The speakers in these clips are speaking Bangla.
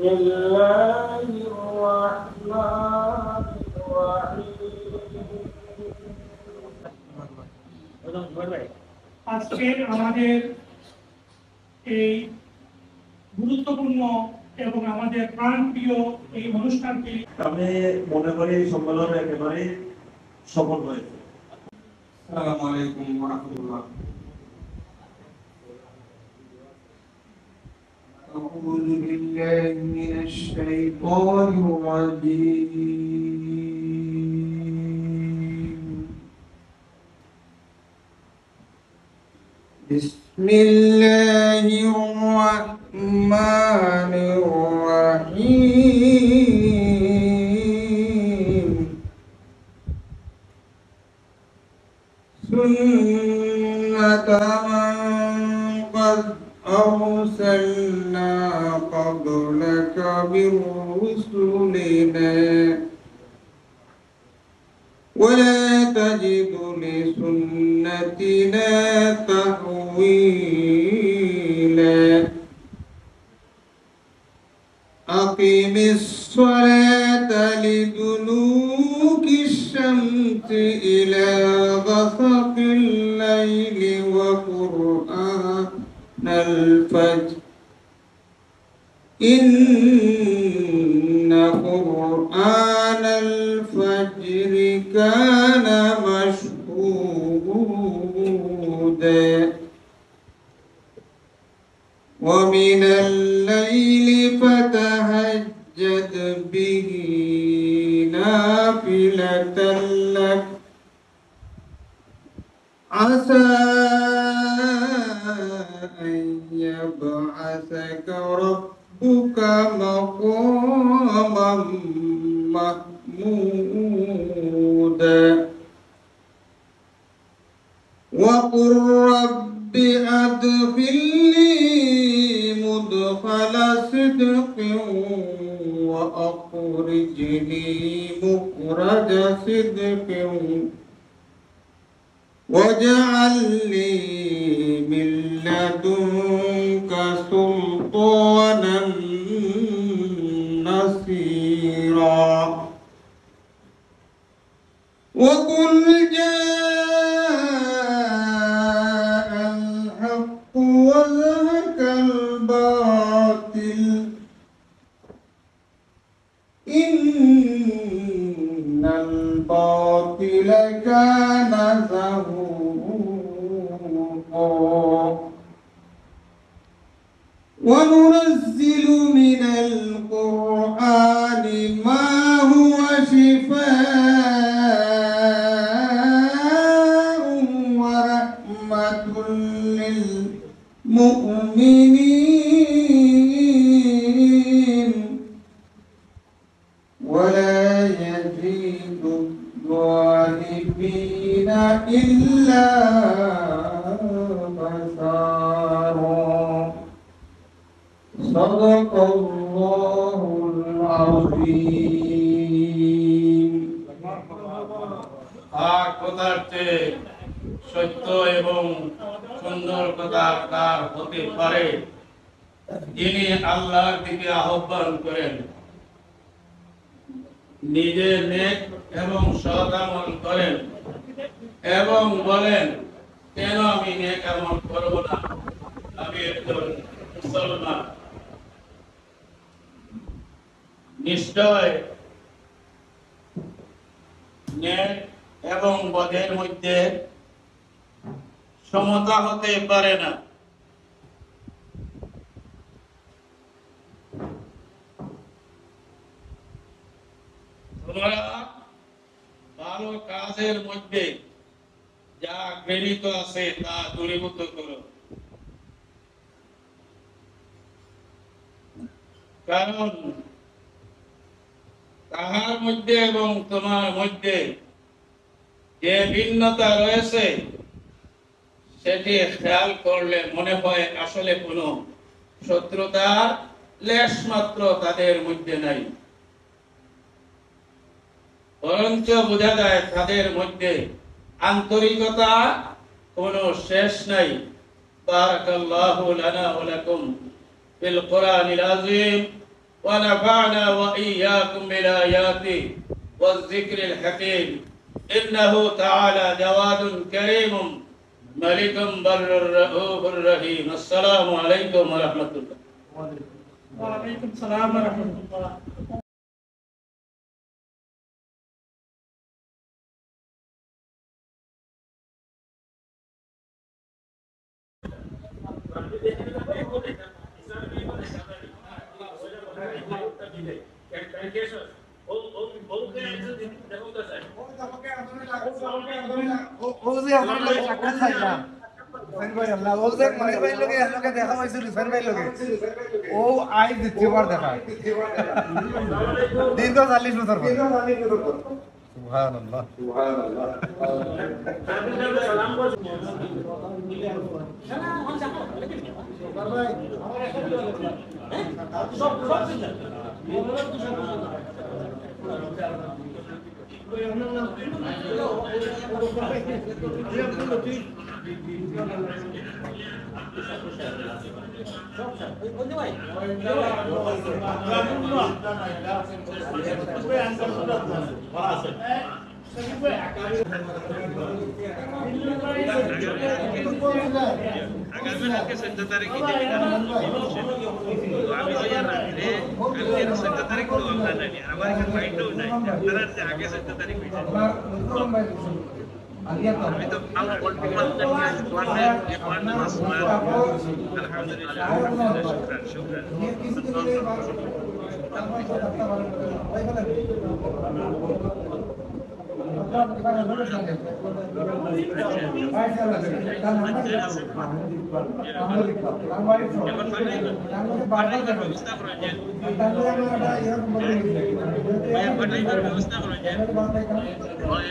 الله الرحمن الرحيم আজকে আমাদের এই গুরুত্বপূর্ণ এবং আমাদের প্রাণপ্রিয় এই অনুষ্ঠানটি আমি মনে করি সম্মেলন একেবারে সফল হয়েছে। আসসালামু আলাইকুম ওয়া রাহমাতুল্লাহ। أعوذ بالله من الشيطان الرجيم. بسم الله الرحمن الرحيم. سنة من قد أرسلنا قبلك من رسلنا ولا تجد لسنتنا تحويلا. أقم الصلاة لدلوك الشمس إلى غسق الليل وقرآن الفجر إن قرآن الفجر كان مشهودا. ومن الليل فتهجد به نافلة لك عسى أن يبعثك ربك مقاما محمودا. وقل رب أدخلني مدخل صدق وأخرجني مخرج صدق واجعل لي من لدنك سلطانا نصيرا. وقل جاء الحق وزهق الباطل إن الباطل كان زهوقا. وننزل من القرآن ما هو شفاء ورحمة للمؤمنين ولا يزيد الظالمين إلا خسارا. صدق الله العظيم. আর কথার চেয়ে সত্য এবং সুন্দর কথা কার হতে পারে, যিনি আল্লাহর দিকে আহ্বান করেন, নিজে নেক এবং সৎ আমল করেন এবং বলেন, কেন আমি নেক আমল করব না, আমি একজন মুসলমান। নিশ্চয় নেক এবং বদের মধ্যে সমতা হতে পারে না। তোমরা ভালো কাজের মধ্যে যা ঘৃণিত আছে তা দূরীভূত করো, কারণ তাহার মধ্যে এবং তোমার মধ্যে যে ভিন্নতা রয়েছে সেটি খেয়াল করলে মনে হয় আসলে কোনো শত্রুতার লেশ মাত্র তাদের মধ্যে নাই, বরঞ্চ বোঝা যায় তাদের মধ্যে আন্তরিকতা কোনো শেষ নাই। বারাকাল্লাহু লানা ওয়া লাকুম ফিল কুরআনিল আযীম ونفعنا وإياكم بالآيات والذكر الحكيم إنه تعالى جواد كريم ملك بر رؤوف رحيم. السلام عليكم ورحمة الله. وعليكم السلام ورحمة الله. ও আই দ্বিতীয়বার দেখা দীর্ঘ 40 বছর পর সুবহানাল্লাহ আগামীকালকে 14 তারিখে আমি ওই রাত্রে কালকে 14 তারিখ তো আমরা জানি আমার কাছে ফাইলও নাই তারা যে আগে 14 তারিখ হইছে আমি তো আমার কন্টিনিউয়াস জানি ওয়ান মাস আলহামদুলিল্লাহ শুকরান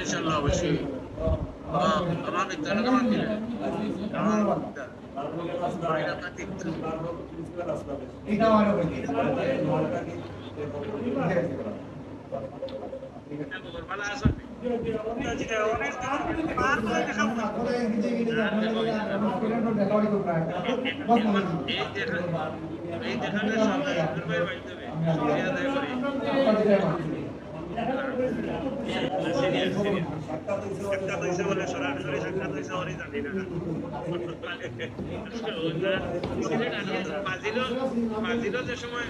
ইনশাআল্লাহ অবশ্যই আমাকে ধন্যবাদ দিলেন ভালো আছেন এই দেখাটা সবাই বাড়িতে মাঝিরও যে সময়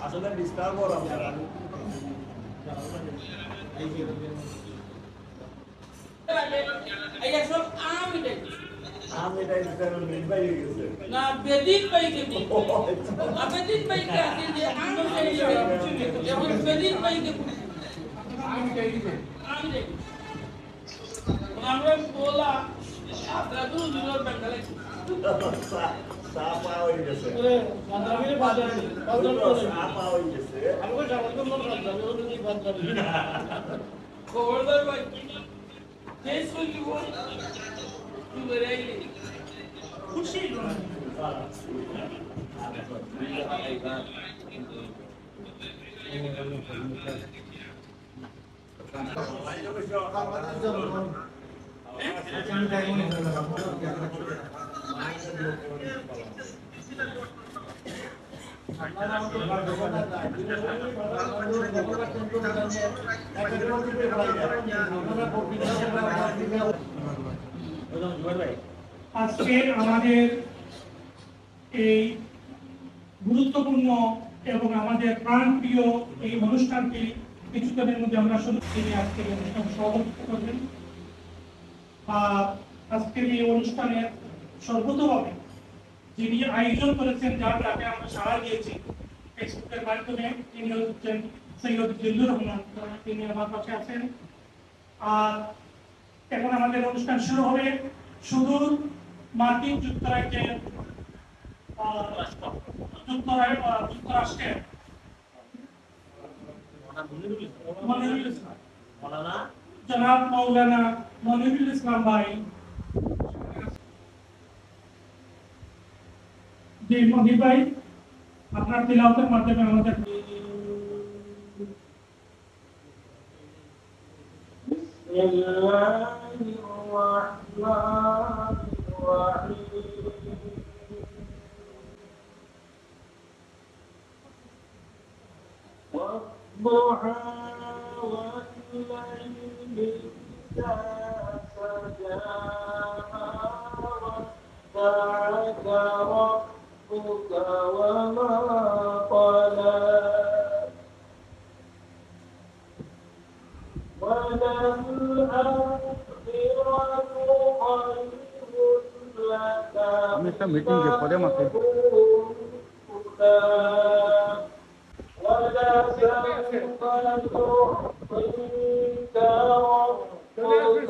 আসলে ডিস্টার্ব ওরা আমি এটা ইসলামের নির্বাহী হয়ে গেছে না বেদিক পাইকে আবেদিক পাইকে আছে যে আমি যেমন বেদিক পাইকে আমি দেখি আমরা বলা আপনারা তো দুজন বেঙ্গলে সাপা হয়ে গেছে মাদ্রামির বাজার সাপা হয়ে গেছে আমাকে জামাতে মন খবরদার ভাই কেস হই কি বল তুই বেরাই খুশি আজকে আমাদের এই গুরুত্বপূর্ণ এবং আমাদের প্রাণপ্রিয় এই অনুষ্ঠানটি কিছুক্ষণের মধ্যে আমরা শুরু করে আজকে এই অনুষ্ঠান সভাপতিত্ব করবেন। আজকের এই অনুষ্ঠানের সর্বতভাবে যিনি আয়োজন করেছেন, যার ডাকে আমরা সাড়া দিয়েছি ফেসবুকের মাধ্যমে, তিনি হচ্ছেন সৈয়দ জিল্লুর রহমান। তিনি আমার পাশে আছেন। আর এখন আমাদের অনুষ্ঠান শুরু হবে সুদূর মার্কিন যুক্তরাষ্ট্রের যুক্তরাষ্ট্রের মনিরুল ইসলাম জনাব মৌলানা মনিরুল ইসলাম ভাই, যে মনির ভাই আপনার তিলাওয়াতের মাধ্যমে আমাদের والضحى والليل إذا سجى ودعك ربك وما قلى وللآخرة خير لك আমি একটা মিটিং যে পরে মাত্র ولسوف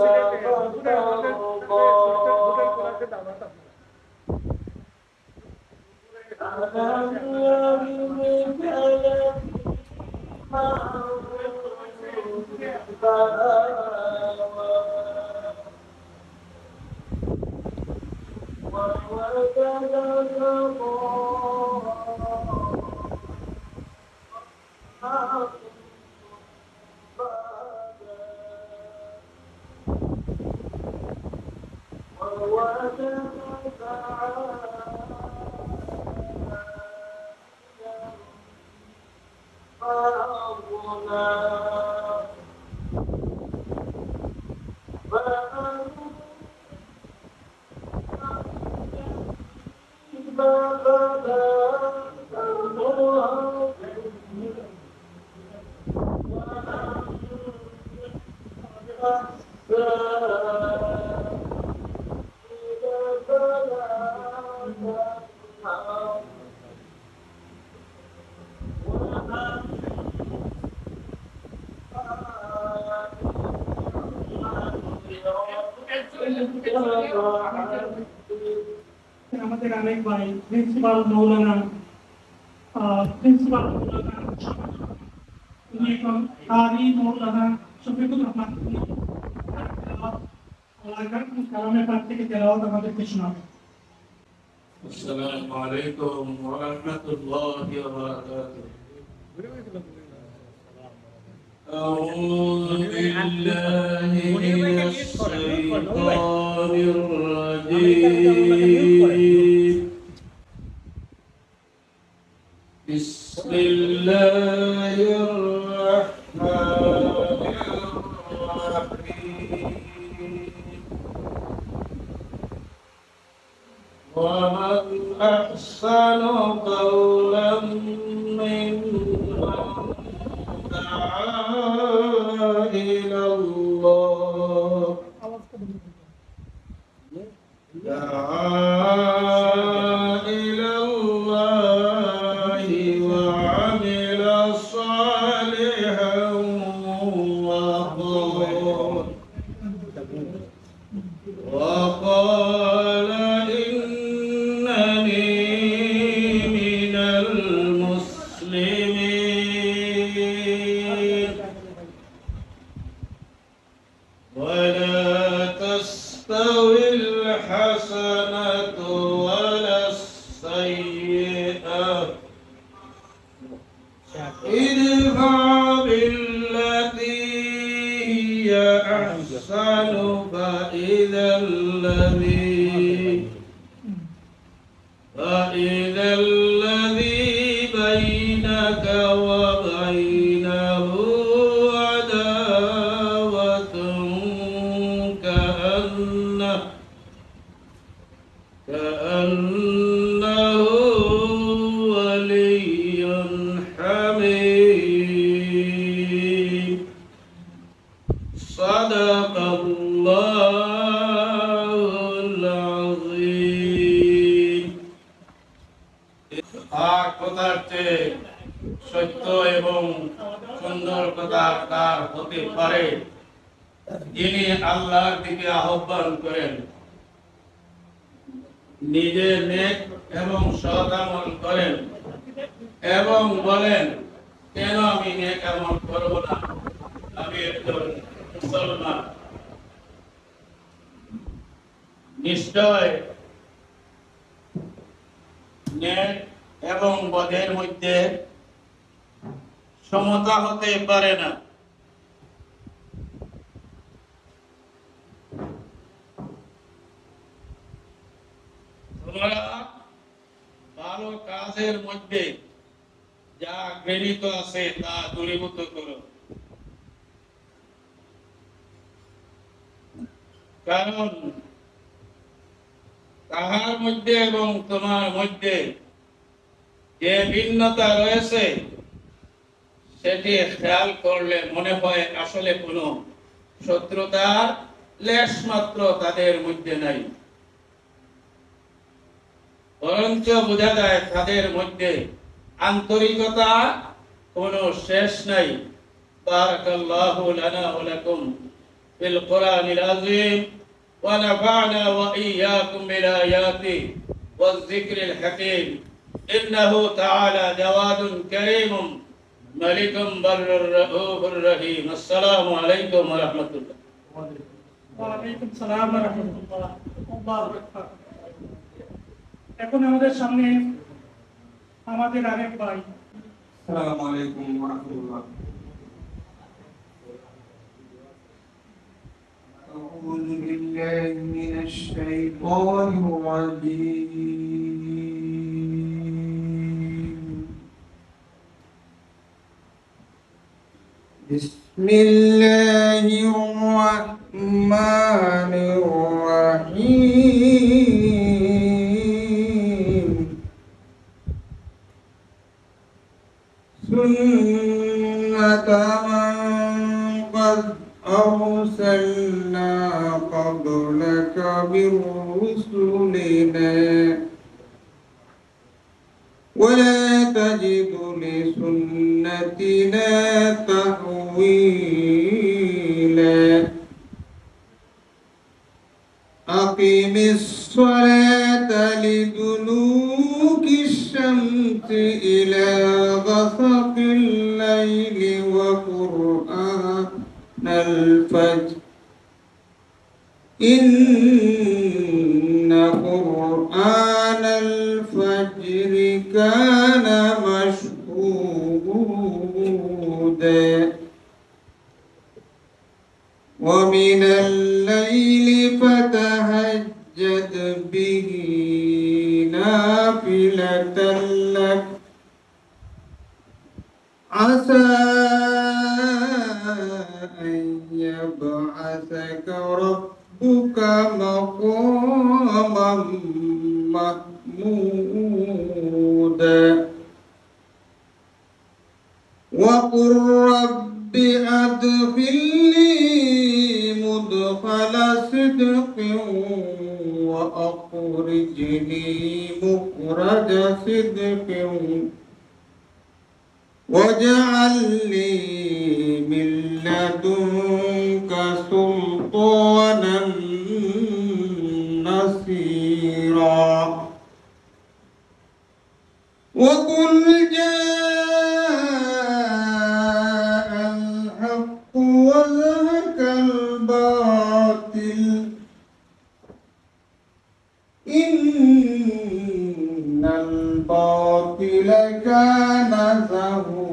يعطيك ربك فترضى ألم يجدك يتيما فآوى ووجدك আমাদের অনেক ভাই প্রিন্সিপাল মৌলানা উনি এখন কারি মৌলানা শফিকুর রহমান কালামের পাঠ থেকে তেলাওয়াত আমাদেরকে শোনাবে। السلام عليكم ورحمة الله وبركاته. أعوذ بالله من الشيطان الرجيم. بسم الله الرحمن الرحيم. ومن أحسن قولا ممن دعا إلى الله وعمل صالحا وقال إنني من المسلمين ولا تستوي الحسنة ولا السيئة ادفع بالتي هي أحسن فإذا الذي بينك وبينه عداوة كأنه ولي حميم. صدق الله العظيم. আর কথার চেয়ে সত্য এবং সুন্দর কথা কার হতে পারে? যিনি আল্লাহর দিকে আহ্বান করেন, নিজে নেক এবং সৎ আমল করেন এবং বলেন, কেন আমি নেক আমল করব না, আমি একজন মুসলমান। নিশ্চয় নেক এবং বদের মধ্যে সমতা হতে পারে না। তোমরা ভালো কাজের মধ্যে যা ঘৃণিত আছে তা দূরীভূত করো, কারণ তাহার মধ্যে এবং তোমার মধ্যে যে ভিন্নতা রয়েছে সেটি খেয়াল করলে মনে হয় আসলে কোনো শত্রুতার লেশ মাত্র তাদের মধ্যে নাই, বরঞ্চ বোঝা যায় তাদের মধ্যে আন্তরিকতা কোনো শেষ নাই। বারাকাল্লাহু লানা ওয়া লাকুম ফিল কুরআনিল আযীম ওয়া নাফা'না ওয়া ইয়্যাকুম বিল আয়াতি ওয়াজ যিকরিল হাকীম। ইন্নাহু তাআলা জাওয়াদুন কারীমুন মালিকুম বাররুর রাউফুর রহিম। আসসালামু আলাইকুম ওয়া রাহমাতুল্লাহ। ওয়ালাইকুম সালাম ওয়া রাহমাতুল্লাহ। আল্লাহু আকবার। এখন আমাদের সামনে আমাদের আরেক ভাই। আসসালামু আলাইকুম ওয়া রাহমাতুল্লাহ। أعوذ بالله من الشيطان الرجيم. بسم الله الرحمن الرحيم. سنة من قد أرسلنا قبلك من رسلنا ولا تجد لسنتنا تحويلا. أقم الصلاة لدلوك الشمس إلى غسق الليل وقرآن الفجر إن قرآن الفجر كان مشهودا. ومن الليل فتهجد به نافلة لك عسى أن يبعثك ربك مقاما محمودا. وقل رب أدخلني مدخل صدق وأخرجني مخرج صدق واجعل لي من لدنك سلطانا نصيرا. وقل جاء الحق وزهق الباطل إن الباطل كان زهوقا.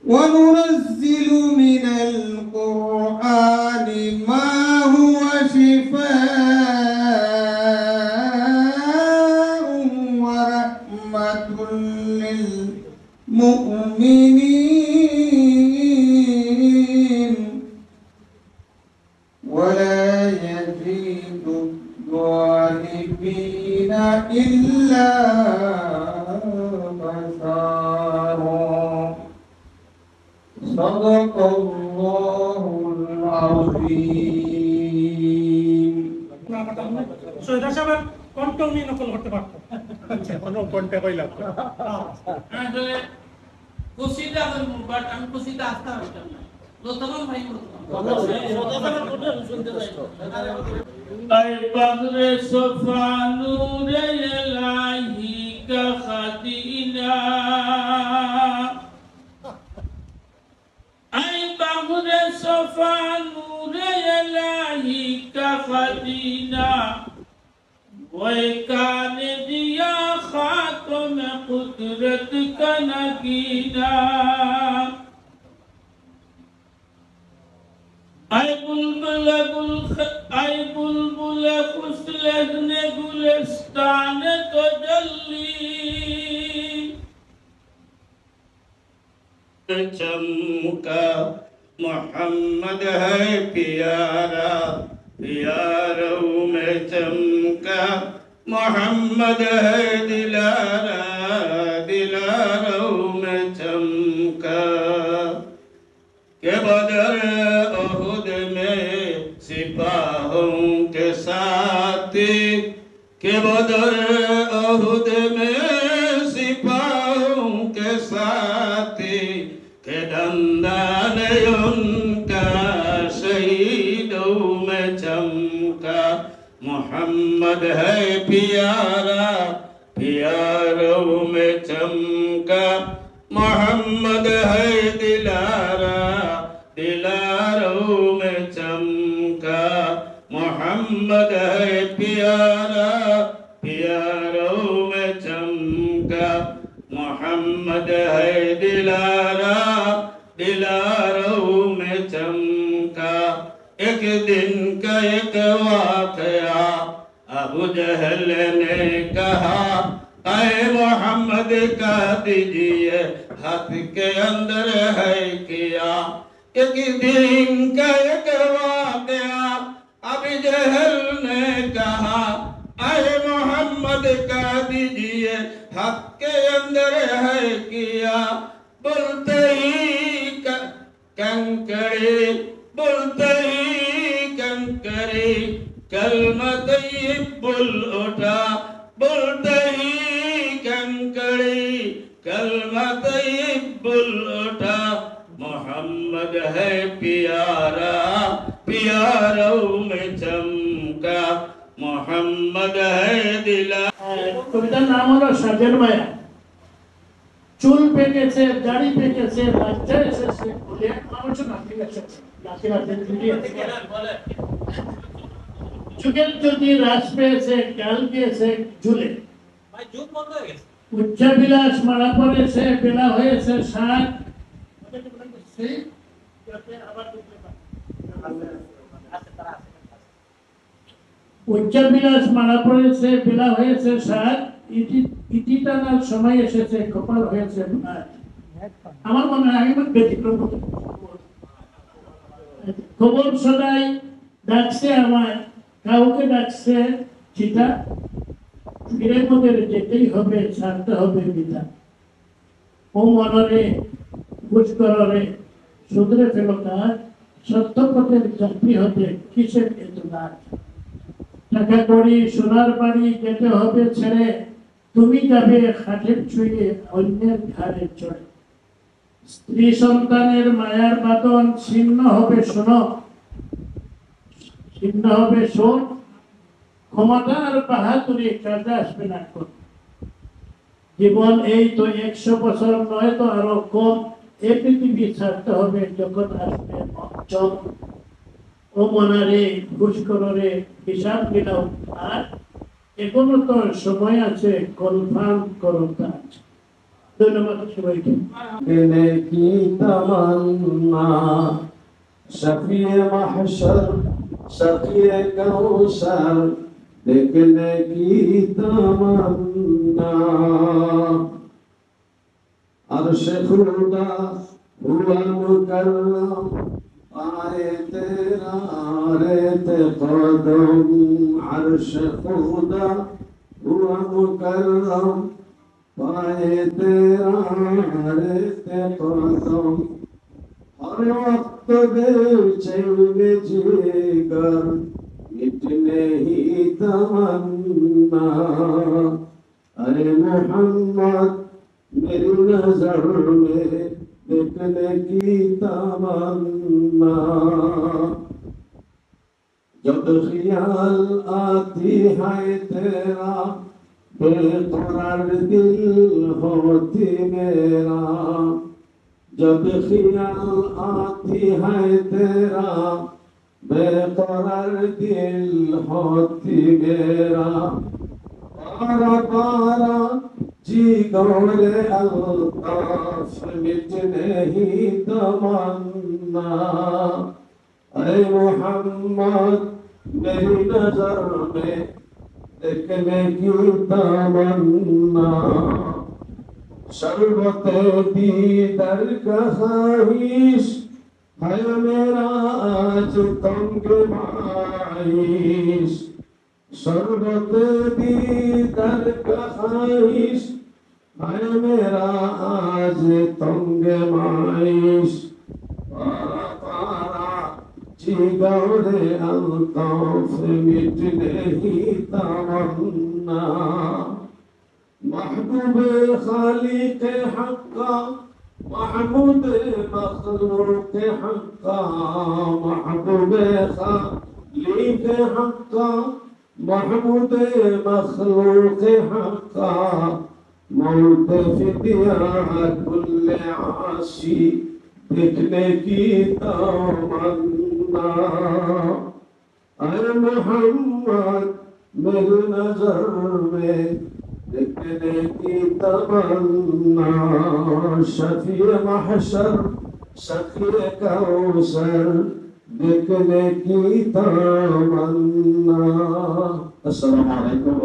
وننزل من القرآن ما هو شفاء ورحمة للمؤمنين ولا يزيد الظالمين إلا خسارا. صدق الله العظيم. সৈয়দা সাহেব কণ্ঠ উনি নকল করতে পারতো। কোনো কোনটা কইলাম আসলে খুশিটা বাট আমি খুশিটা আসতে পারতাম না তো তমাম ভাই أي بغر صفا نور إلهي كخدينا أي بغر صفا نور إلهي كخدينا وكان ديا خاتم قدرتك نكينا أي بلبل خسلن गुलिस्तान तजल्ली चमका मोहम्मद है प्यारा प्यारों में चमका मोहम्मद है दिलारा दिलारों में चमका के बदर ओहुद में सिपाहों के साथी के बदर ओहुद में सिपाहों के साथी के दंदान उनका शहीदों में चमका मोहम्मद है प्यारा प्यारों में चमका मोहम्मद है दिलारा दिलारों में चमका मोहम्मद है प्यारा प्यारों में चमका मोहम्मद है दिलारा दिलारों में चमका एक दिन का एक वाकया अबू जहल ने कहा ऐ मोहम्मद का दीजिए हाथ के अंदर है किया एक दिन का एक वाकया अबू जहल ने कहा ऐ मोहम्मद का दीजिए हाथ के अंदर है किया बोलते ही कंकड़े बोलते ही कंकड़े कलमा तैयब बोल उठा बोलते ही कंकड़े कलमा तैयब बोल उठा मोहम्मद है प्यारा प्यारों में चमका मोहम्मद है दिला কবিতার নাম হলো সাজের মায়া চুল পেকেছে দাড়ি পেকেছে বাচ্চা এসেছে বলে মানুষ নাতি এসেছে নাতি নাতি যুগের যদি রাস পেয়েছে কাল পেয়েছে ঝুলে ভাই যুগ বন্ধ হয়ে গেছে উচ্চাবিলাস মারা পড়েছে বেলা হয়েছে ষাট উচ্চাবিলাস মারা পড়েছে বেলা হয়েছে ষাট ইটি টানার সময় এসেছে কপাল হয়েছে আমার মনে হয় আমি ব্যতিক্রম খবর সদাই ডাকছে আমার কাউকে ডাকছে চিতা ফিরে মধ্যে যেতেই হবে ছাড়তে হবে পিতা ও মনরে বুঝকরে শুধরে ফেলো কাজ সত্য পথের যাত্রী হতে কিসের এত লাজ টাকা করি সোনার বাড়ি যেতে হবে ছেড়ে তুমি যাবে খাটের ছুঁয়ে অন্যের ঘাড়ে চড়ে স্ত্রী সন্তানের মায়ার বাদন ছিন্ন হবে শোনো ছিন্ন হবে শোন ক্ষমতার বাহাদুরি কাজে আসবে না কোন জীবন এই তো 100 বছর নয় তো আরো কম এই পৃথিবী ছাড়তে হবে যখন আসবে মঞ্চন ও মনারে ঘুষ কররে হিসাব মিলাও আর এখনো তো সময় আছে কনফার্ম করো কাজ ধন্যবাদ সবাইকে की तमन्ना शफीए महशर शफीए कौसर देखने की तमन्ना अर्श खुदा हुआ मुकर्रम आए तेरा रेत कदम अर्श खुदा हुआ मुकर्रम पाए तेरा रेत कदम हर वक्त बेचैन जिगर मिटने ही तमन्ना अरे मोहम्मद मेरी नजर में की तमन्ना जब ख्याल आती है तेरा बेकरार दिल होती मेरा जब ख्याल आती है तेरा बेकरार दिल होती मेरा पारा पारा जी गौरे अल्ताफ मिटने ही तमन्ना ऐ मोहम्मद मेरी नजर में देखने की तमन्ना शरबते दीदार का ख्वाहिश है मेरा आज तंग माइश शरबते दीदार का ख्वाहिश है मेरा आज तंग माइश पारा पारा जिगरे अल्ताफ मिटने ही तमन्ना महबूब खालिक हक्का महमूद मखलूक हक्का महबूब खालिक हक्का महमूद मखलूक हक्का मौत फिदिया कुल्ले आशी देखने की तमन्ना ऐ मोहम्मद मेरी नजर में देखने की तमन्ना शफीए महशर शफीए कौसर देखने की तमन्ना अस्सलामु अलैकुम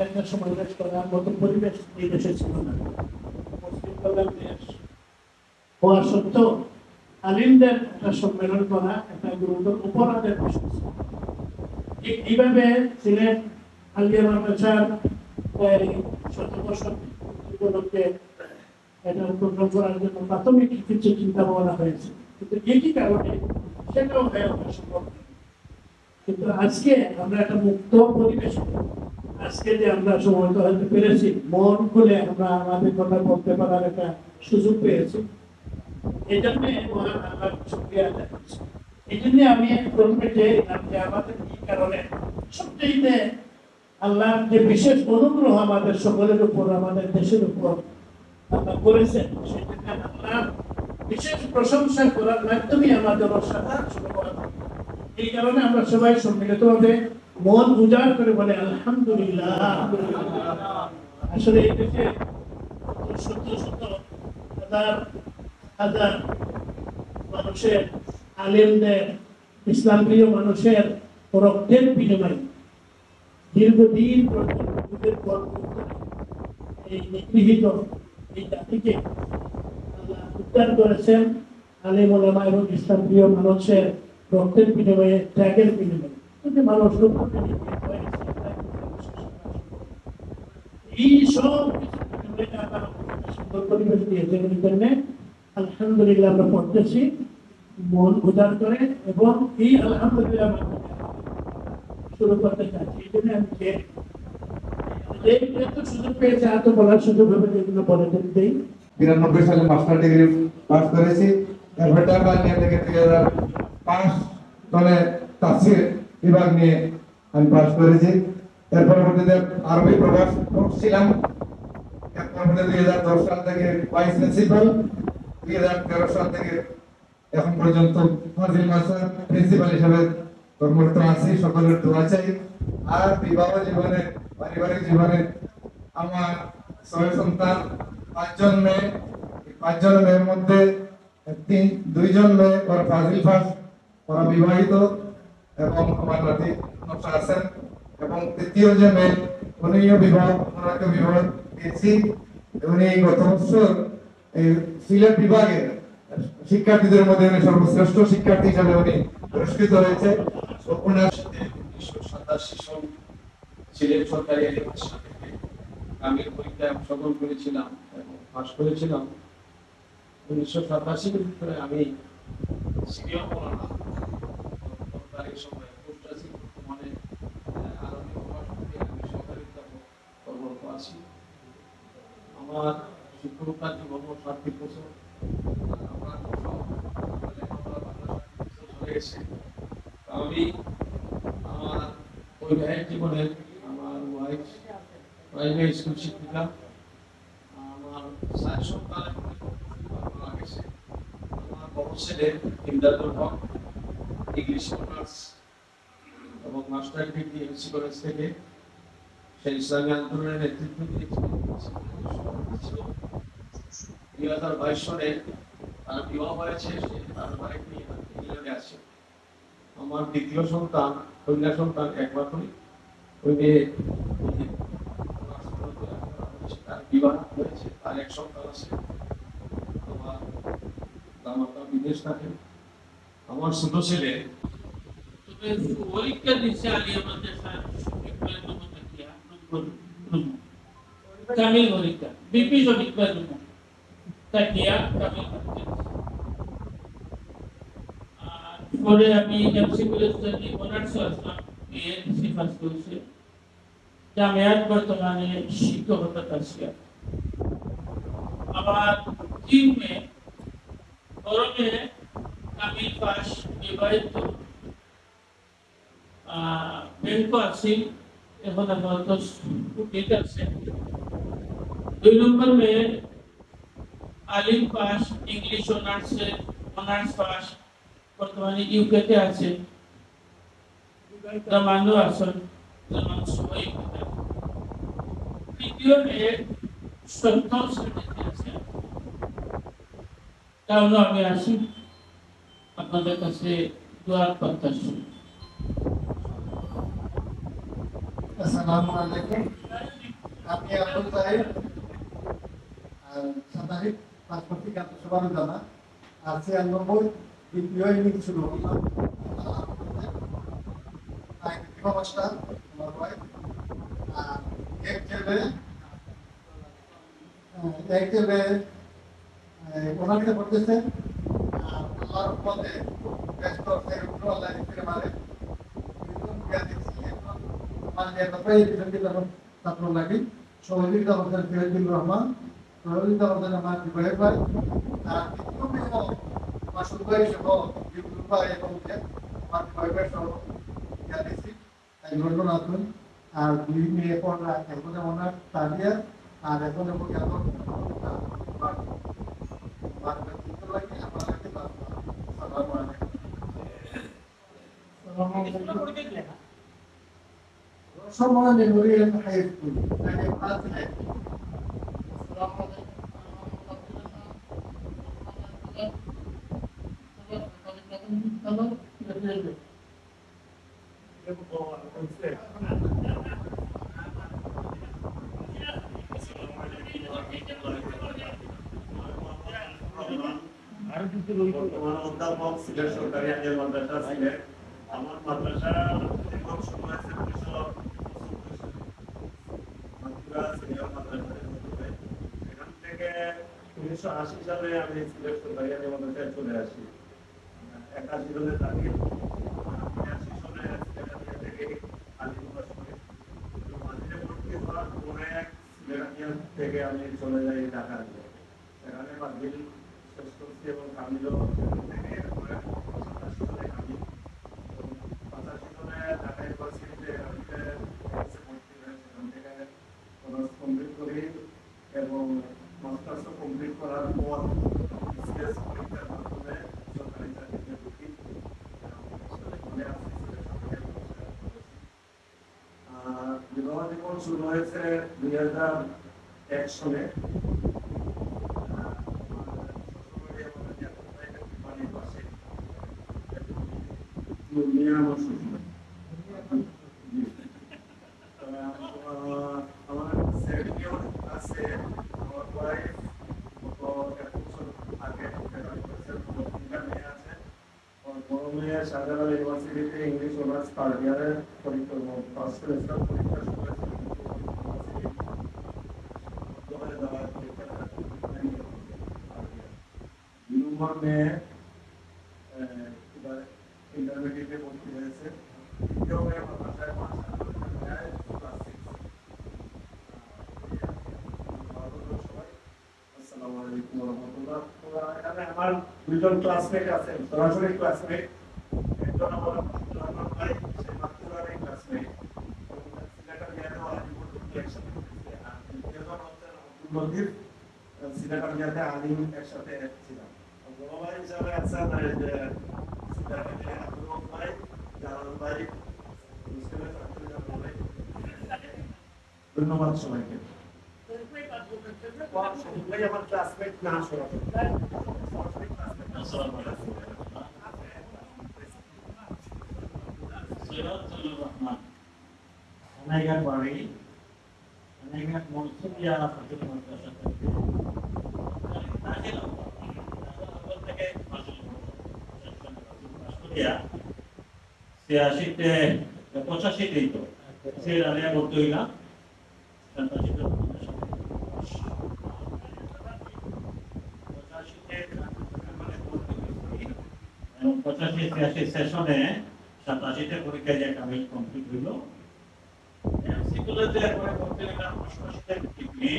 একটা সমাবেশ করার মতো পরিবেশ এই দেশে ছিল না মুসলিম কল্যাণ দেশ হওয়া সত্ত্বেও আলিমদের একটা সম্মেলন করা একটা গুরুতর অপরাধের বিষয় ছিল ঠিক এইভাবে সিলেট আলিয়া মাদ্রাসার ১৭ বছর উপলক্ষে এটা উদ্বোধন করার জন্য প্রাথমিক কিছু চিন্তা ভাবনা হয়েছে কিন্তু একই কারণে সেটাও হয়ে ওঠা সম্ভব কিন্তু আজকে আমরা একটা মুক্ত পরিবেশ আজকে যে আমরা সময় হতে পেরেছি মন খুলে আমরা আমাদের কথা বলতে পারার একটা সুযোগ পেয়েছি এই জন্য আমার শুকরিয়া আদায় করছি এই জন্য আমি প্রথমে যে আমাদের এই কারণে সবচেয়ে আল্লাহর যে বিশেষ অনুগ্রহ আমাদের সকলের উপর আমাদের দেশের উপর আল্লাহ করেছেন সেই জন্য আল্লাহর বিশেষ প্রশংসা করার মাধ্যমে আমাদের অসাধারণ শুরু এই কারণে আমরা সবাই সম্মিলিতভাবে মন উজাড় করে বলে আলহামদুলিল্লাহ আসলে এই দেশে শত শত হাজার হাজার মানুষের আলেমদের ইসলাম প্রিয় মানুষের রক্তের বিনিময়ে দীর্ঘদিন এই নিগৃহীত এই জাতিকে আল্লাহ উদ্ধার করেছেন আলেম ওলামা এবং ইসলাম প্রিয় মানুষের রক্তের বিনিময়ে ত্যাগের বিনিময়ে মানুষ এই সব সুন্দর পরিবেশ দিয়েছেন এই জন্য আলহামদুলিল্লাহ আমরা পড়তেছি মন উদার করে এবং এই আলহামদুলিল্লাহ শুরু করতে চাচ্ছি এই জন্য আমি সুযোগ পেয়েছে এত বলার সুযোগ হবে যেগুলো বলে দিই 93 সালে মাস্টার ডিগ্রি পাস করেছি এরপর ঢাকা নিয়ে থেকে 2005 সালে তাফসীর বিভাগ নিয়ে আমি পাস করেছি এর পরবর্তীতে আরবি প্রকাশ করছিলাম এরপর 2010 সাল থেকে ভাইস প্রিন্সিপাল 2013 সাল থেকে এখন পর্যন্ত ফাজিল মাস্টার প্রিন্সিপাল হিসেবে কর্মরত আছি সকলের দোয়া চাই আর বিবাহ জীবনে পারিবারিক জীবনে আমার 6 সন্তান 5 জন মেয়ের মধ্যে 2 জন মেয়ে ওরা ফাজিল ফাস ওরা বিবাহিত এবং আমার নাতি নকশা আছেন এবং তৃতীয় যে মেয়ে উনিও ওনাকে বিবাহ দিয়েছি উনি গত বছর এই সিলেট বিভাগে শিক্ষার্থীদের মধ্যে উনি সর্বশ্রেষ্ঠ শিক্ষার্থী হিসেবে উনি পুরস্কৃত হয়েছে ওনার সাথে 1987 সাল সিলেট সরকারি আমি পরীক্ষায় অংশগ্রহণ করেছিলাম এবং পাস করেছিলাম 1987 ভিতরে আমি সিনিয়র পড়ানা সরকারি সময় পোস্ট আছি বর্তমানে আরবি ভাষাতে আমি সরকারি কর্মরত আছি আমার শিক্ষকতা জীবন 7 বছর গেছে। আমি আমার বৈবাহিক জীবনে আমার ওয়াইফ প্রাইমারি স্কুল শিক্ষিকা, আমার 4 সন্তানের মারা গেছে। আমার বড় ছেলে ইমদাদুল হক ইংলিশ অনার্স এবং মাস্টার ডিগ্রি এমসি কলেজ থেকে সেই ইসলামী আন্দোলনের নেতৃত্ব দিয়েছিল। 2022 সালে তার বিবাহ হয়েছে, সে তার ওয়াইফ নিয়ে ইংল্যান্ডে আছে। আমার দ্বিতীয় সন্তান কন্যা সন্তান একমাত্রই, ওই মেয়ে তার বিবাহ হয়েছে, তার এক সন্তান আছে। আমার দামাতা বিদেশ থাকে। আমার ছোট ছেলে পরীক্ষা দিচ্ছে আলিয়া মাদ্রাসা কামিল পরীক্ষা বিপি শফিক তাকিয়া কামিল পরে আমি এমসি কলেজ থেকে অনার্স আসলাম, বিএসসি পাস করেছি। জামিয়াত বর্তমানে শিক্ষকতা কাজে। আবার জিমে গরমে কামিল পাস, বিবাহিত, ব্যাংক আছি, এখন আপাতত স্টুডেন্ট আছে। 2 নম্বর में আলিম পাস, ইংলিশ অনার্স পাস, বর্তমানে ইউকেতে আছে। জামানো আসল জামান সবাই তৃতীয় সপ্তম শ্রেণীতে আছে। কারণ আমি আসি আপনাদের কাছে দোয়া প্রত্যাশা। আসসালামু আলাইকুম। আমি আব্দুল তাহির, সাপ্তাহিক পত্রিকা সবার জানা আর 96 দ্বিতীয় ইনিংস শুরু করলাম। ওনাকে করতেছে আল্লাহর পথে ব্যস্ত আল্লাহ মারে ছাত্র লাগি সহযোগিতা করতেন ফিরোজুল রহমান, সহযোগিতা করতেন আমার বিবাহের ভাই, আর মাসুদ ভাই সহ বিপুল ভাই এবং আমার বিবাহের ভাই সহ দিচ্ছি ঘটনাথন। আর 2 মেয়ে পড়া, এখন ওনার তালিয়া আর এখন Someone in Korean high school, and a class high school. অধ্যাপক সিলেট সরকারি আলিয়া মাদ্রাসা সিলেট। আমার মাদ্রাসা এখান থেকে 1980 সালে আমি সিলেট সরকারি আলিয়া মাদ্রাসায় চলে আসি। 81 সালে থাকি, 82 সালে সিলেট থেকে আলিম পাস করি। মাঝে ভর্তি হওয়ার পরে সিলেট থেকে আমি চলে যাই ঢাকা। এখানে মাদ্রিদ শেষ করছি এবং কামিলও থেকে 87 সালে কামিল, 85 সালে ঢাকা ইউনিভার্সিটিতে ভর্তি হয়ে সেখান থেকে অনার্স কমপ্লিট করি এবং মাস্টার্সও কমপ্লিট করার পর সিএস পরীক্ষার মাধ্যমে সরকারি চাকরিতে ঢুকি। বিবাহ জীবন শুরু হয়েছে 2001 সালে। আমার সেকেন্ড আছে, আমার ওয়াইফ আগে মেয়ে আছে। বড় মেয়ে শাহজালাল ইউনিভার্সিটিতে ইংলিশ অনার্স থার্ড ইয়ারের পরীক্ষা, ফার্স্ট সেমিস্টার পরীক্ষা শুরু হয়েছে। 2 নম্বর মেয়ে ইন্টারমিডিয়েটে ভর্তি হয়েছে। তৃতীয় মেয়ে আমার বাসায় ক্লাস 6। আসসালামু আলাইকুম ওয়া রাহমাতুল্লাহ। এখানে আমার 2জন ক্লাসমেট আছেন, সরাসরি ক্লাসমেট। দুজন আমার আব্দুল রহমান ভাই, সে মাতৃবাড়ির ক্লাসমেট, সিলেটের মেয়েরাও আলিপুর একসাথে গেছে। আর দ্বিতীয়জন হচ্ছেন আব্দুল লতিফ, সিলেটের মেয়েতে আলিম একসাথে ছিলাম। বড় ভাই হিসাবে আছেন এই যে সিলেটের মেয়ে আব্দুল রহমান ভাই, জালাল ভাই, মুসলিমের ছাত্র জালাল ভাই। ধন্যবাদ সবাইকে। ভাই আমার ক্লাসমেট না সরাসরি সিরাজুল রহমান অনেকের বাড়ি অনেকের মনসুবিয়া ফাজিল মাদ্রাসা থেকে দাখিল থেকে ফাজিল মাদ্রাসা 85-তেই তো সে আলিয়া ভর্তি হইলাম 85-86 সেশনে 87তে পরীক্ষা দিয়ে কামিল কমপ্লিট হইল। এমসি কলেজে একবারে ভর্তি হইলাম 88তে degree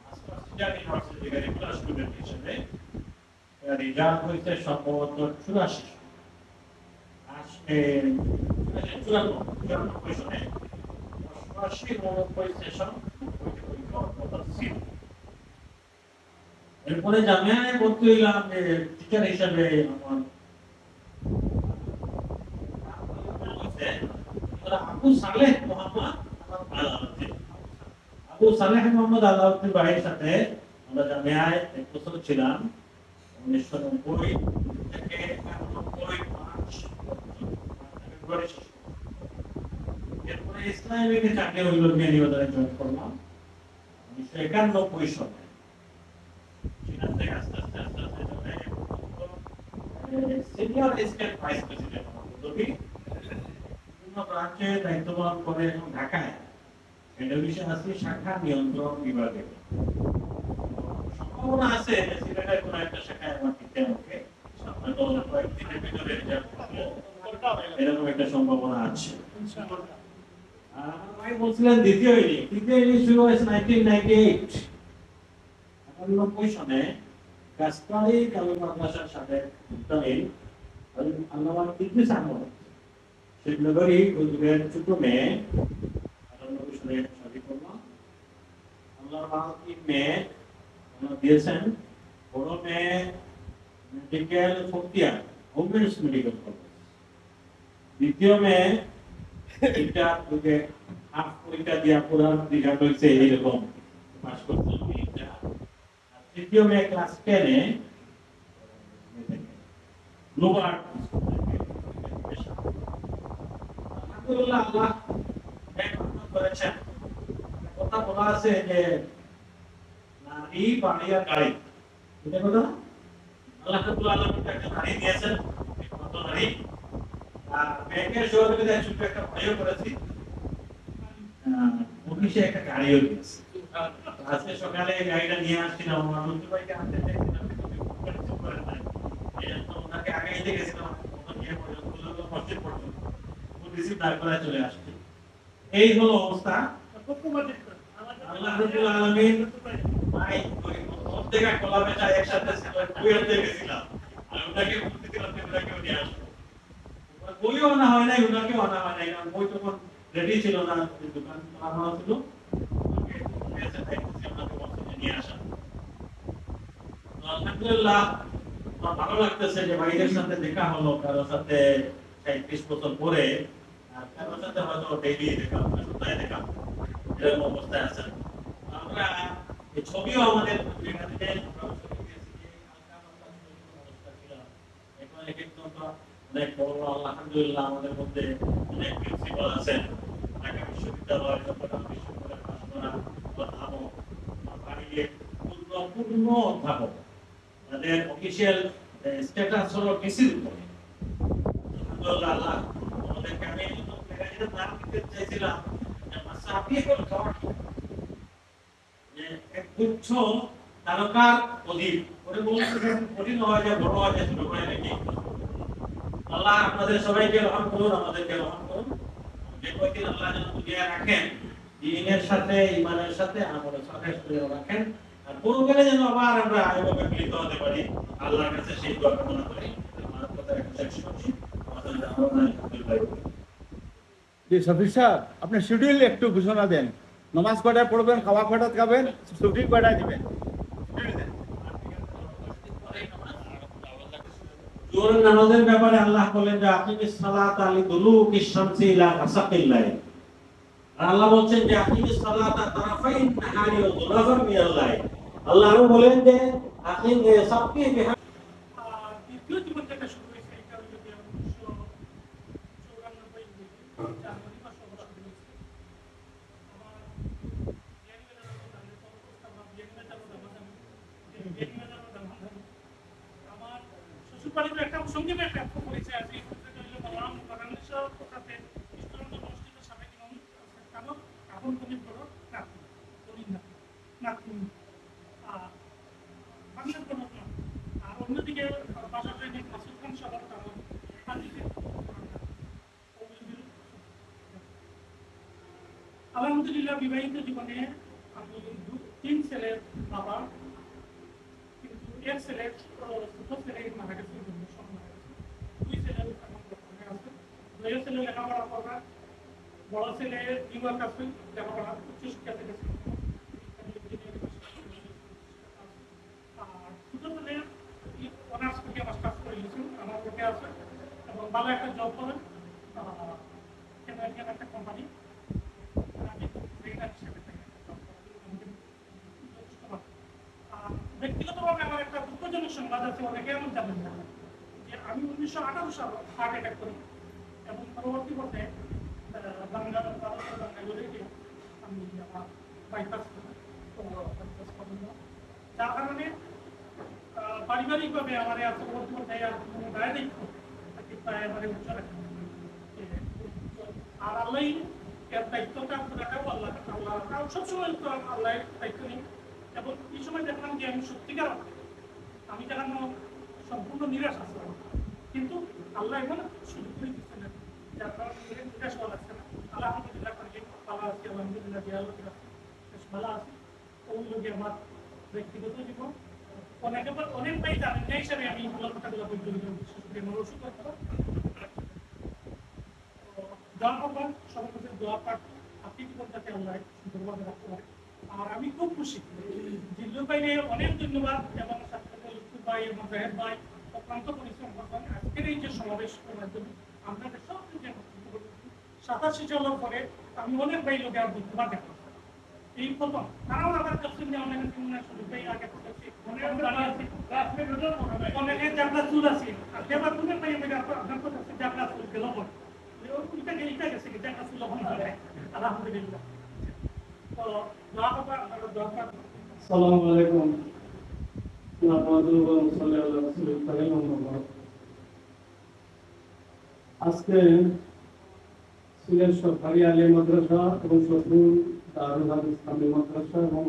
masters in university regular student হিসেবে। রেজাল্ট হয়েছে সম্ভবত 84 সনে 88-89 সেশন ছিল। এরপরে জামিয়ায় ভর্তি হইলাম টিচার হিসেবে। আমার আবু সালেহ মোহাম্মদ আলাউদ্দিন ভাইয়ের সাথে আমরা জামিয়ায় 1 বছর ছিলাম 1990 থেকে 91 মার্চ ফেব্রুয়ারি। এরপরে ইসলামিক চাকরি হইল বিয়ানীবাজারে জয়েন করলাম 1991 সনে। সেখান থেকে আস্তে আস্তে সিনিয়র স্টেট ভাইস প্রেসিডেন্ট বিভিন্ন ব্রাঞ্চে দায়িত্ব পালন করে এবং ঢাকায় হেড অফিসে আছি শাখা নিয়ন্ত্রণ বিভাগে। সম্ভাবনা আছে সিলেটের কোনো একটা শাখায় আমার দিতে হবে, কয়েকদিনের ভিতরে এরকম একটা সম্ভাবনা আছে। আমার ভাই বলছিলেন দ্বিতীয় ইনিংস শুরু হয়েছে 1998 সনে। কাস্তারি কামিল মাদ্রাসার সাথে আল্লামা ইদ্রিস আহমদ শিবনগরী হুজুরের ছোট মেয়ে 98 সনে শাদী করলাম। আল্লামা মেয়ে দিয়েছেন বড় মেয়ে মেডিকেল ফোর্থ-ইয়ার ওমেন্স মেডিকেল কলেজ। দ্বিতীয় মেয়ে এটা ওকে হাফ পরীক্ষা দিয়া পুরো রেজাল্ট হয়েছে এরকম পাস করতে। তৃতীয় মেয়ে ক্লাস 10 এ গ্লোবাল আলহামদুলিল্লাহ আল্লাহ রহমত করেছেন। কথা বলা আছে যে নারী বাড়িয়া গাড়ি, এটা কথা আল্লাহ রাব্বুল আলামিন একটা নারী দিয়েছেন, কত নারী। আর ব্যাংকের সহযোগিতায় ছোট একটা ভাইও করেছি, অফিসে একটা গাড়িও দিয়েছে। আজকে সকালে গাড়িটা নিয়ে আসছিলাম, আমার নতুন ভাইকে আনতে চাইছিলাম কিন্তু করেন নাই। ওনাকে আগাইতে গেছিলাম নিয়ে পর্যন্ত মসজিদ পর্যন্ত রিসিভ না করে চলে আসছে। এই হলো অবস্থা। আল্লাহ রাব্বুল আলামিন ভাই ওই প্রত্যেকটা কলামে একসাথে ছিল, কুয়েতে গেছিলাম আর ওনাকে বলতে দিলাম যে ওনাকে নিয়ে আসবো। বইও আনা হয় নাই, ওনাকেও আনা হয় নাই, কারণ বই তখন রেডি ছিল না, দোকান আনা ছিল। আলহামদুলিল্লাহ আমার ভালো লাগতেছে যে ভাইদের সাথে দেখা হলো, কারোর সাথে 37 বছর পরে, আর কারোর সাথে হয়তো ডেইলি দেখা সপ্তাহে দেখা এরকম অবস্থায় আছেন। আমরা এই ছবিও আমাদের অনেক বড় আলহামদুলিল্লাহ আমাদের মধ্যে অনেক প্রিন্সিপাল আছেন, ঢাকা বিশ্ববিদ্যালয় পূর্ণ অধ্যাপক, তাদের অফিসিয়াল স্ট্যাটাস হলো ডিসির উপরে। আল্লাহ আমাদেরকে, আমি নাম দিতে চাইছিলাম যে এক গুচ্ছ তারকার অধীন করে বলছেন, কঠিন হওয়া যায়, বড় হওয়া যায়, ছোট করে নাকি। আল্লাহ আপনাদের সবাইকে রহম করুন, আমাদেরকে রহম করুন। যে কয়দিন আল্লাহ যেন দুনিয়া রাখেন, দ্বীনের সাথে ঈমানের সাথে আমলের সাথে রাখেন, আর পরকালে যেন আবার আমরা এভাবে মিলিত হতে পারি। আল্লাহর কাছে সেই দোয়া কামনা করি। আমার কথা শেষ করছি। জি শফিক সাহেব, আপনি শিডিউল একটু ঘোষণা দেন, নামাজ কয়টায় পড়বেন, খাওয়া কয়টায় খাবেন, ছুটি কয়টায় দিবেন, শিডিউল দেন। জোহরের নামাজের ব্যাপারে আল্লাহ বলেন যে আকিমিস সালাতা লিদুলুকিশ শামসি ইলা গাসাকিল লাইল। আর আল্লাহ বলছেন যে আকিমিস সালাতা তারাফাইন নাহারি ওয়া যুলাফান মিনাল লাইল। আল্লাহ আরো বলেন যে আকিম সাবকি বিহা। আর দ্বিতীয় জীবন যেটা শুরু হয়েছে এটা হলো যে 1994 জানুয়ারি মাসে অবশ্য শুরু হয়েছে। আমার আমার শ্বশুর বাড়িতে একটা সঙ্গীতের একটা পরিচয় আছে, বললাম বাংলাদেশের সাথে ইসলামী মসজিদের সাবেক ইমাম কারণ এখন তুমি বড় নাতি নাতি বাংলার কোনো না। আর অন্যদিকে বাসা ট্রেনিং মাসুদ খান সবার কারণ আলহামদুলিল্লাহ বিবাহিত জীবনে আমি 3 ছেলের বাবা, কিন্তু এক ছেলে ছোট ছেলে মারা গেছে, 2 ছেলে আছে, 2 ছেলে লেখাপড়া করা, বড় ছেলে নিউইয়র্ক আছে লেখাপড়া উচ্চশিক্ষাতে গেছে, আর ছোট ছেলে অনার্স থেকে মাস্টার্স করে গেছেন আমার পক্ষে আছে এবং ভালো একটা জব করেন একটা কোম্পানি। ব্যক্তিগতভাবে আমার একটা দুঃখজনক সংবাদ আছে, অনেকে এমন জানেন না যে আমি 1918 সালে হার্ট অ্যাটাক করি এবং পরবর্তী পর্যায়ে বাঙ্গালোরে গিয়ে আমি আমার বাইপাস যার কারণে পারিবারিকভাবে আমার পরবর্তী পর্যায়ে আর কোনো দায় দায়িত্ব প্রায় আমার উচ্চ রাখা। আর আল্লাহ এর দায়িত্বটা রাখাও আল্লাহ সবসময় আল্লাহ দায়িত্ব নিই এবং এই সময় দেখলাম যে আমি সত্যিকার আমি দেখানো সম্পূর্ণ নিরাশ আসতে কিন্তু আল্লাহ এখন সুযোগ করে দিচ্ছে না, যার কারণে নিরাশ হওয়া লাগছে না। আলহামদুলিল্লাহ করে ভালো আছি, আলহামদুলিল্লাহ বেশ ভালো আছি। ওই লোকে আমার ব্যক্তিগত জীবন অনেক ভাই জানেন না হিসাবে আমি কথাগুলো বলতে ওষুধ দোয়া করবেন, সবার কাছে দোয়া পাঠ আপনি কি করতে আল্লাহ সুন্দরভাবে রাখতে পারে। আর আমি খুব খুশি জিল্লুর ভাইকে অনেক ধন্যবাদ এবং লুৎফুর ভাই এবং জাহেদ ভাই অক্লান্ত পরিশ্রম করবেন আজকের এই যে সমাবেশ করার জন্য। আপনাদের সব 87 সালের পরে আমি অনেক ভাই লোকে আর ধন্যবাদ দেখলাম এই প্রথম, কারণ আমার কাছে অনেক সুযোগ ভাই আগে অনেকে যাত্রা চুল আছে আর এবার অনেক ভাই আপনার কাছে যাত্রা চুল গেল আলহামদুলিল্লাহ। আসসালামু আলাইকুম। আজকে সিলেট সরকারি আলিয়া মাদ্রাসা এবং সরপুর দারুল হাদিস ইসলামী মাদ্রাসা এবং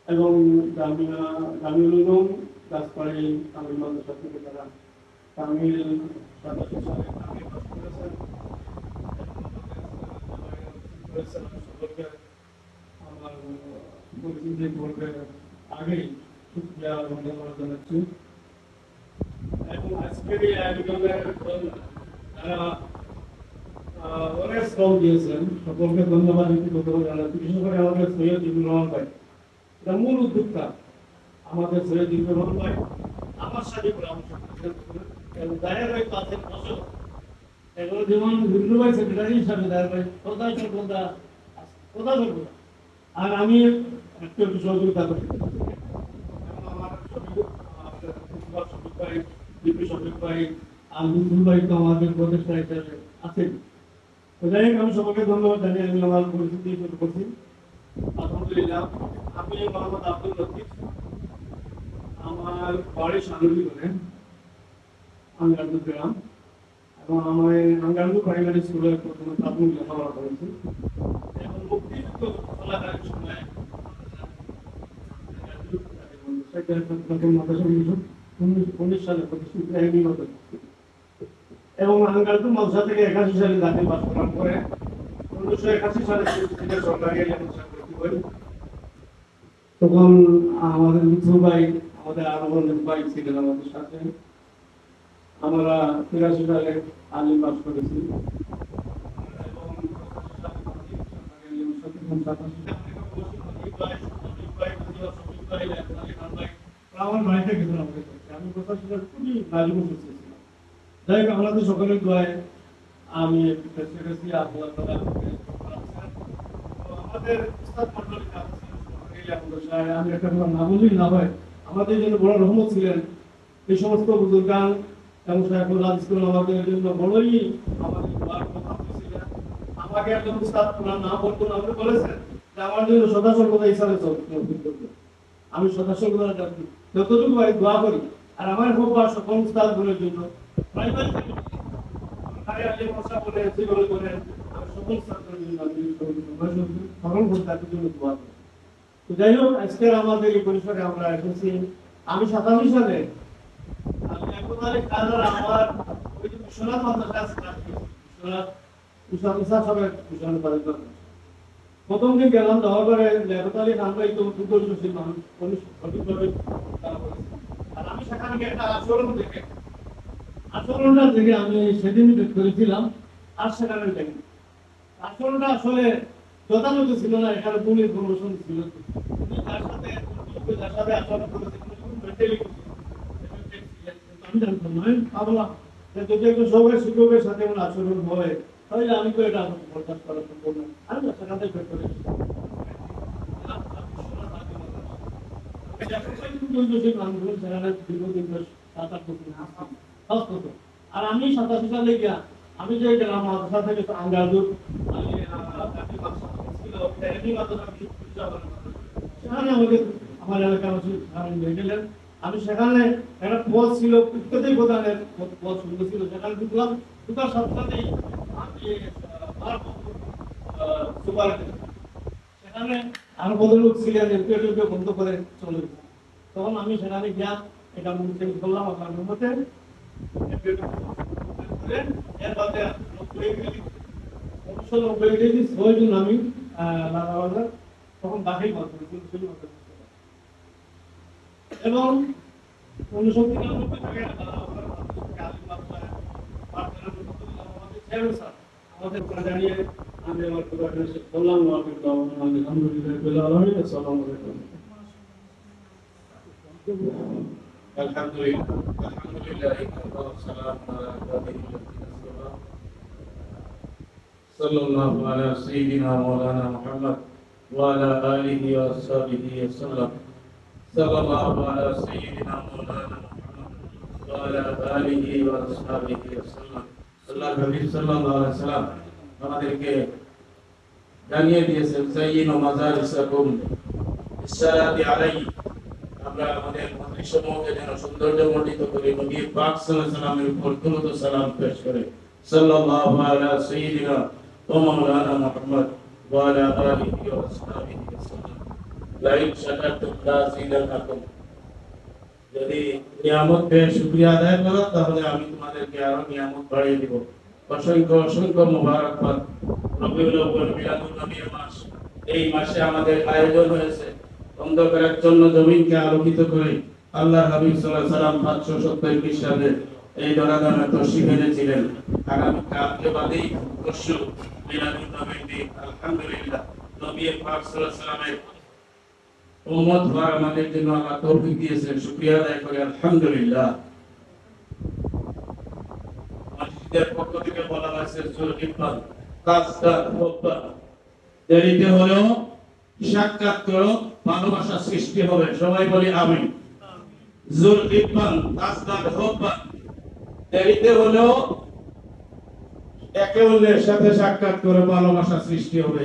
এবং জামিউল উলুম গাছপাড়ি তামিল মাদ্রাসা থেকে তারা তামিল 87 সালে তামিল পাস করেছেন। আমার পরিচিতি পূর্বে আগেই শুক্রিয়া ধন্যবাদ জানাচ্ছি এবং আজকের এই আয়োজনের যারা অনেক শ্রম দিয়েছেন সকলকে ধন্যবাদ জানাচ্ছি। বিশেষ করে আমাদের সৈয়দ জিবুর রহমান ভাই, এটা মূল উদ্যোক্তা আমাদের সৈয়দ জিবুর রহমান ভাই আমার সাথে এগুলো যেমন ভাই সেক্রেটারি হিসাবে আর আমি একটু সহযোগিতা করি। ভাই তো আমাদের প্রচেষ্টা হিসাবে আছেন। যাই হোক আমি সবাইকে ধন্যবাদ জানিয়ে আমি আমার পরিস্থিতি শুরু করছি। আলহামদুলিল্লাহ, আমি মোহাম্মদ আব্দুল লতিফ, আমার বাড়ি সানুরি করেন আঙ্গারদু গ্রাম এবং আমার আঙ্গারদু প্রাইমারি স্কুলে প্রথমে প্রাথমিক লেখাপড়া করেছি এবং মুক্তিযুদ্ধ চলাকালীন সময় 1919 সালে প্রতিষ্ঠিত এবং আঙ্গারদু মাদ্রাসা থেকে 81 সালে দাখিল পাস করার পরে 1981 সালে সরকারি তখন আমাদের লুৎফু ভাই আমাদের আরো অনেক ভাই ছিলেন আমাদের সাথে আমরা 83 সালে আলিম পাস করেছি আমার বাড়িতে গেছিলাম, আমি প্রশাসনের খুবই নাজুক ছিলাম। যাই হোক, আমাদের সকলের দোয়ায় আমি একটু চেষ্টা করেছি, আল্লাহ তাআলা আমাকে রাখছেন। তো আমাদের উস্তাদ মণ্ডলী আমি একটা কথা না বললেই না হয়, আমাদের জন্য বড় রহমত ছিলেন এই সমস্ত বুজুর্গান এবং শাইখুল হাদিস আমাদের জন্য বড়ই আমাদের দোয়ার কথা ছিলেন। আমাকে একজন উস্তাদ নাম বলতো না, আপনি বলেছেন যে আমার জন্য সদা সর্বদা হিসাবে চলবে। আমি সদা সর্বদা যতটুকু ভাই দোয়া করি। আর আমার খুব বা সকল উস্তাদগুলোর জন্য প্রাইভেট বলে সেগুলো করে আমি সকল উস্তাদগুলোর জন্য আমি সকল উস্তাদের জন্য দোয়া করি। তো যাই হোক, আজকের আমাদের এই পরিসরে আমরা এসেছি। আমি 87 সালে আমি একবারে কালার আমার ওই যে বিশ্বনাথ মাদ্রাসা আছে, বিশ্বনাথ সাহেবের বিশ্বনাথ মাদ্রাসা প্রথম দিন গেলাম, যাওয়ার পরে লেখত আলী খান ভাই তো দুর্দর্শী মানুষ, সঠিকভাবে আর আমি সেখানে গিয়ে একটা আচরণটা দেখে আমি সেদিন করেছিলাম। আর সেখানে দেখি আচরণটা আসলে যথাযথ ছিল না। এখানে পুলিশ প্রমোশন ছিল, যার সাথে আচরণ করেছে আমি জানতাম না। ভাবলাম যদি একটু সবাই শিক্ষকের সাথে আমার আচরণ হয় তাহলে আমি তো এটা বরদাস্ত করা সম্ভব না। আমি সেখানে আর আমি 87 সালে গিয়া আমি যে গেলাম মাদ্রাসা থেকে আঙ্গাজুর সেখানে আমাদের আমার এলাকার গেলেন। আমি সেখানে একটা পদ ছিল প্রত্যেক প্রধানের পদ সুন্দর ছিল, সেখানে ঢুকলাম। ঢুকার সাথে সাথেই সেখানে আরো ভদ্রলোক ছিলেন, এমপিও বন্ধ করে চলে গেছে। তখন আমি সেখানে গিয়া এটা চেঞ্জ করলাম আপনার নম্বরতে। এর বাদে 1990 জন্য আমি তখন দাখিল করতাম এবং 1993 থেকে আমাদের জানিয়ে আমি আমার বললাম আলহামদুলিল্লাহ। আসসালামু আলাইকুম। সাল্লাল্লাহু আলা সাইয়্যিদিনা মাওলানা মুহাম্মদ ওয়া আলা আলিহি ওয়া সাহবিহি ওয়াসাল্লাম। সাল্লাল্লাহু আলা সাইয়্যিদিনা মাওলানা মুহাম্মদ ওয়া আলা আলিহি ওয়া সাহবিহি ওয়াসাল্লাম। আল্লাহর হাবিব সাল্লাল্লাহু আলাইহি ওয়াসাল্লাম আমাদেরকে জানিয়ে দিয়েছেন, সাইয়্যিনু মাজালিসাকুম বিসসালাতি আলাইহি। আমরা আমাদের মজলিসসমূহকে যেন সৌন্দর্যমণ্ডিত করে নবী পাক সাল্লাল্লাহু আলাইহি ওয়াসাল্লামের উপর দুরূদ ও সালাম পেশ করে। সাল্লাল্লাহু আলা সাইয়্যিদিনা ওয়া মাওলানা মুহাম্মদ ওয়া আলা আলিহি ওয়া সাহবিহি ওয়াসাল্লাম। লা ইন শাকারতুম লাযিদান্নাকুম। যদি নিয়ামত পেয়ে শুকরিয়া আদায় করো তাহলে আমি তোমাদেরকে আরো নিয়ামত বাড়িয়ে দেব। অসংখ্য অসংখ্য মুবারকবাদ। রবিউল আউয়াল মিলাদুন নবীর মাস, এই মাসে আমাদের আয়োজন হয়েছে অন্ধকারের জন্য জমিনকে আলোকিত করে আল্লাহর হাবিব সাল্লাল্লাহু আলাইহি ওয়াসাল্লাম 570 খ্রিস্টাব্দে এই দরাদামে তশরিফ এনেছিলেন। আগামী কালকে বাদেই পরশু মিলাদুন নবীর দিন। আলহামদুলিল্লাহ, নবী পাক সাল্লাল্লাহু আলাইহি ওয়াসাল্লামের উম্মত হওয়ার আমাদের জন্য আল্লাহ তৌফিক দিয়েছেন। শুকরিয়া আদায় করি আলহামদুলিল্লাহ। মসজিদের পক্ষ থেকে বলা হয়েছে জুলকিফার তাসদার হুব্বা, দেরিতে হলেও সাক্ষাৎ করো, ভালোবাসা সৃষ্টি হবে। সবাই বলি আমিন। জুলকিফার তাসদার হুব্বা, দেরিতে হলেও একে অন্যের সাথে সাক্ষাৎ করে ভালোবাসা সৃষ্টি হবে।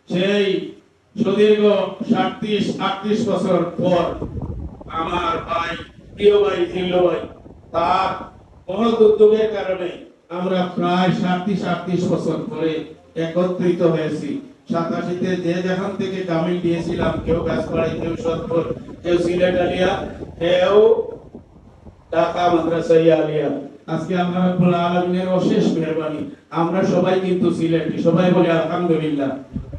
সেই সুদীর্ঘ 37-38 বছর পর আমার ভাই, প্রিয় ভাই জিল্লু ভাই, তার মহৎ উদ্যোগের কারণে আমরা প্রায় 37-38 বছর পরে একত্রিত হয়েছি। 87-তে যে যেখান থেকে কামিল দিয়েছিলাম, কেউ গাছপাড়াই, কেউ সদপুর, কেউ সিলেট আলিয়া, কেউ ঢাকা মাদ্রাসা আলিয়া। আজকে আমরা রব্বুল আলামিনের অশেষ মেহেরবানি, আমরা সবাই কিন্তু সিলেটি। সবাই বলি আলহামদুলিল্লাহ।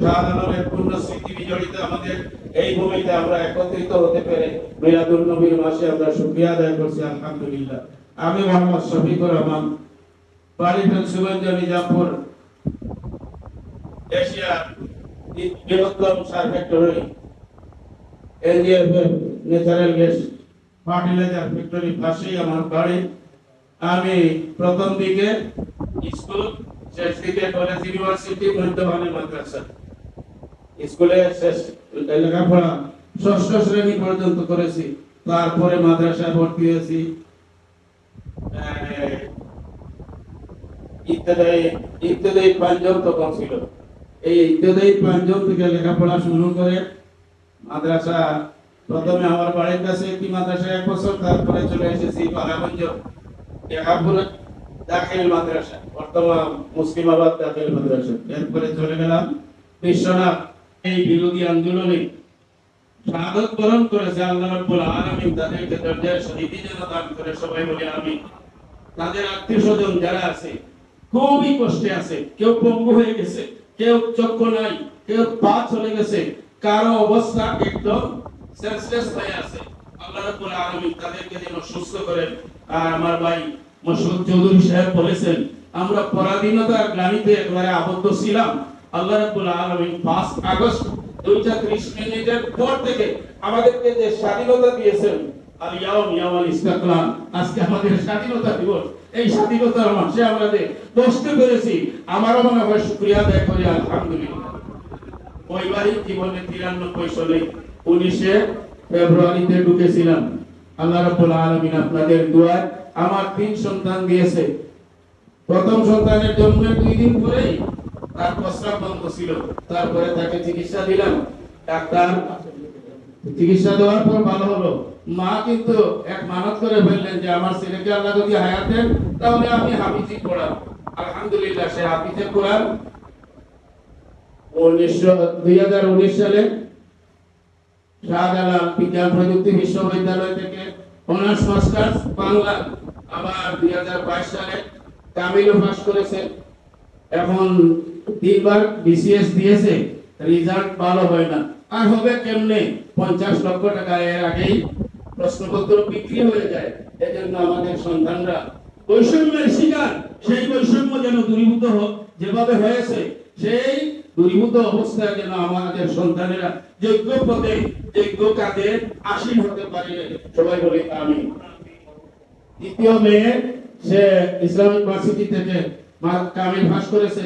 শাহজালালের পূর্ণ স্মৃতি বিজড়িত আমাদের এই ভূমিতে আমরা একত্রিত হতে পেরে মিলাদুন নবীর মাসে আমরা শুকরিয়া আদায় করছি আলহামদুলিল্লাহ। আমি মোহাম্মদ শফিকুর রহমান, বাড়ি ফেন্সিগঞ্জ, নিজামপুর, এশিয়ার বৃহত্তম সার factory NGFL natural gas fertilizer factory পাশেই আমার বাড়ি। আমি প্রথম দিকে স্কুল, শেষ দিকে কলেজ, ইউনিভার্সিটি, মধ্যমানে মাদ্রাসা। স্কুলে শেষ লেখাপড়া 6ষ্ঠ শ্রেণী পর্যন্ত করেছি, তারপরে মাদ্রাসায় ভর্তি হয়েছি। ইত্যাদি পাঁচজন তখন ছিল। এই ইত্যাদি পাঁচজন থেকে লেখাপড়া শুরু করে মাদ্রাসা, প্রথমে আমার বাড়ির কাছে একটি মাদ্রাসা 1 বছর, তারপরে চলে এসেছি বালাগঞ্জ লেখাপড়া দাখিল মাদ্রাসা, বর্তমান মুসলিমাবাদ দাখিল মাদ্রাসা। এরপরে চলে গেলাম বিশ্বনাথ। এই বিরোধী আন্দোলনে শাহাদাত বরণ করেছে আল্লাহ রাব্বুল আলামিন, তাদেরকে দরজায় শহীদি যেন দান করে, সবাই বলি আমিন। তাদের আত্মীয়স্বজন যারা আছে খুবই কষ্টে আছে, কেউ পঙ্গু হয়ে গেছে, কেউ চক্ষু নাই, কেউ পা চলে গেছে, কারো অবস্থা একদম সেন্সলেস হয়ে আছে। আল্লাহ রাব্বুল আলামিন তাদেরকে যেন সুস্থ করেন। আর আমার ভাই মাসুদ চৌধুরী সাহেব বলেছেন, আমরা পরাধীনতার গ্লানিতে একবারে আবদ্ধ ছিলাম। আল্লাহ রাব্বুল আলামিন 5 আগস্ট 2:30 পর থেকে আমাদেরকে যে স্বাধীনতা দিয়েছেন, আল ইয়াউম ইয়াউমুল ইসতিকলাল, আজকে আমাদের স্বাধীনতা দিবস। এই স্বাধীনতার মাসে আমরা বসতে পেরেছি, আমারও মনে হয় শুকরিয়া আদায় করি আলহামদুলিল্লাহ। পারিবারিক জীবনে 93 সালে 19 ফেব্রুয়ারিতে ঢুকেছিলাম। আল্লাহ রাব্বুল আলামিন আপনাদের দোয়ায় আমার 3 সন্তান দিয়েছে। প্রথম সন্তানের জন্মের 2 দিন পরেই তার প্রস্রাব বন্ধ ছিল, তারপরে তাকে চিকিৎসা দিলাম। ডাক্তার চিকিৎসা দেওয়ার পর ভালো হলো। মা কিন্তু এক মানত করে ফেললেন যে আমার ছেলেকে আল্লাহ যদি হায়াত দেন তাহলে আমি হাফিজি পড়াবো। আলহামদুলিল্লাহ সে হাফিজে কোরআন 2019 সালে শাহজালাল বিজ্ঞান প্রযুক্তি বিশ্ববিদ্যালয় থেকে অনার্স মাস্টার্স বাংলা, আবার 2022 সালে তামিলও পাস করেছে। এখন 3 বার বিসিএস দিয়েছে, রেজাল্ট ভালো হয় না। আর হবে কেমনে? 50 লক্ষ টাকা এর আগেই প্রশ্নপত্র বিক্রি হয়ে যায়। এজন্য আমাদের সন্তানরা বৈষম্যের শিকার, সেই বৈষম্য যেন দূরীভূত হোক, যেভাবে হয়েছে সেই দূরীভূত অবস্থায় যেন আমাদের সন্তানেরা যোগ্য পদে যোগ্য কাজে আসীন হতে পারে, সবাই বলি আমিন। দ্বিতীয় মেয়ে, সে ইসলামিক ভার্সিটি থেকে কামিল পাস করেছে।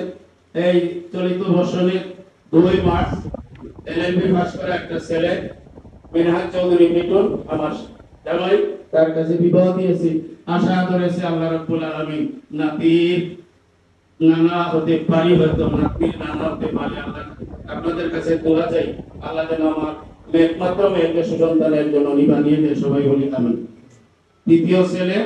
এই চলিত বছরের 2 মার্চ এলএলবি পাস করা একটা ছেলে মিনহাজ চৌধুরী মিটন, আমার জামাই, তার কাছে বিবাহ দিয়েছি। আশা করেছে আল্লাহ রাব্বুল আলামিন নাতির নানা হতে পারি, হয়তো নাতির নানা হতে পারে। আল্লাহ আপনাদের কাছে দোয়া চাই, আল্লাহ যেন আমার একমাত্র মেয়েকে সুসন্তানের জন্য নিবানিয়ে দেয়, সবাই বলি আমিন। দ্বিতীয় ছেলে